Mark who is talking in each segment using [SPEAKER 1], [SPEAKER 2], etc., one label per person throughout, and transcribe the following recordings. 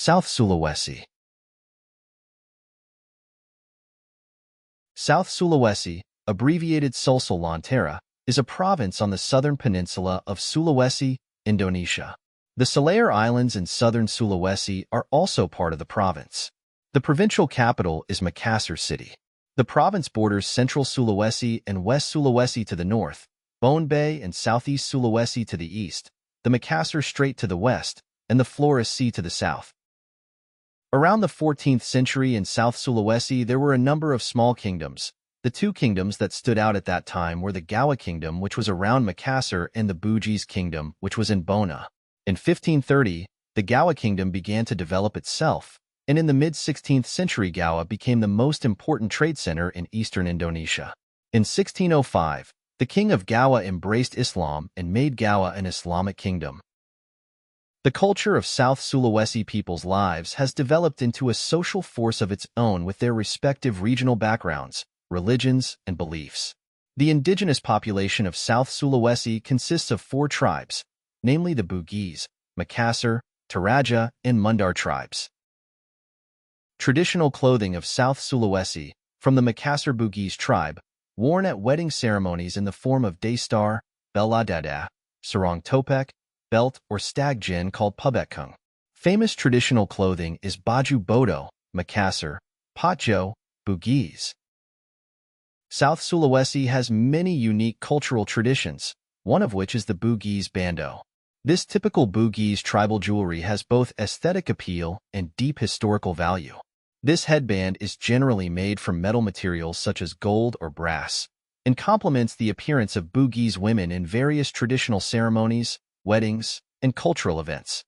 [SPEAKER 1] South Sulawesi. South Sulawesi, abbreviated Sulawesi, is a province on the southern peninsula of Sulawesi, Indonesia. The Selayar Islands in southern Sulawesi are also part of the province. The provincial capital is Makassar City. The province borders central Sulawesi and West Sulawesi to the north, Bone Bay and southeast Sulawesi to the east, the Makassar Strait to the west, and the Flores Sea to the south. Around the 14th century in South Sulawesi, there were a number of small kingdoms. The two kingdoms that stood out at that time were the Gawa Kingdom, which was around Makassar, and the Bugis Kingdom, which was in Bona. In 1530, the Gawa Kingdom began to develop itself, and in the mid-16th century Gawa became the most important trade center in eastern Indonesia. In 1605, the king of Gawa embraced Islam and made Gawa an Islamic kingdom. The culture of South Sulawesi people's lives has developed into a social force of its own with their respective regional backgrounds, religions, and beliefs. The indigenous population of South Sulawesi consists of 4 tribes, namely the Bugis, Makassar, Toraja, and Mundar tribes. Traditional clothing of South Sulawesi, from the Makassar Bugis tribe, worn at wedding ceremonies in the form of daystar, bela dada, sarong topek, belt, or stag jin called pubekung. Famous traditional clothing is baju bodo, Makassar, patjo, Bugis. South Sulawesi has many unique cultural traditions, one of which is the Bugis bando. This typical Bugis tribal jewelry has both aesthetic appeal and deep historical value. This headband is generally made from metal materials such as gold or brass, and complements the appearance of Bugis women in various traditional ceremonies, weddings, and cultural events.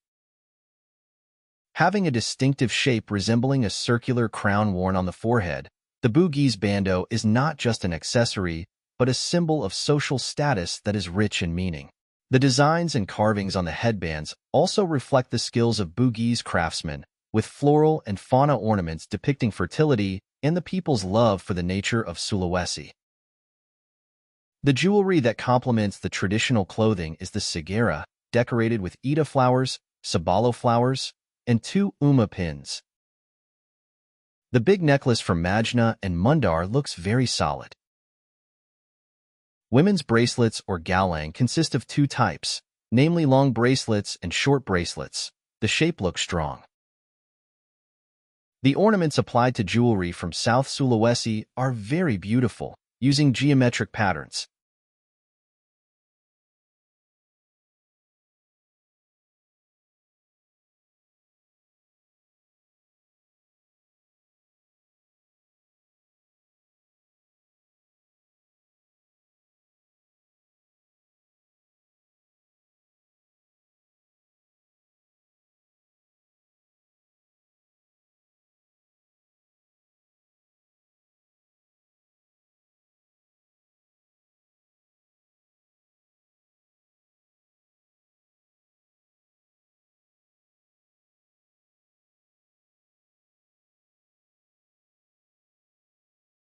[SPEAKER 1] Having a distinctive shape resembling a circular crown worn on the forehead, the Bugis bando is not just an accessory, but a symbol of social status that is rich in meaning. The designs and carvings on the headbands also reflect the skills of Bugis craftsmen, with floral and fauna ornaments depicting fertility and the people's love for the nature of Sulawesi. The jewelry that complements the traditional clothing is the sigara, decorated with ita flowers, sabalo flowers, and 2 uma pins. The big necklace from Majna and Mundar looks very solid. Women's bracelets or galang consist of 2 types, namely long bracelets and short bracelets. The shape looks strong. The ornaments applied to jewelry from South Sulawesi are very beautiful, using geometric patterns.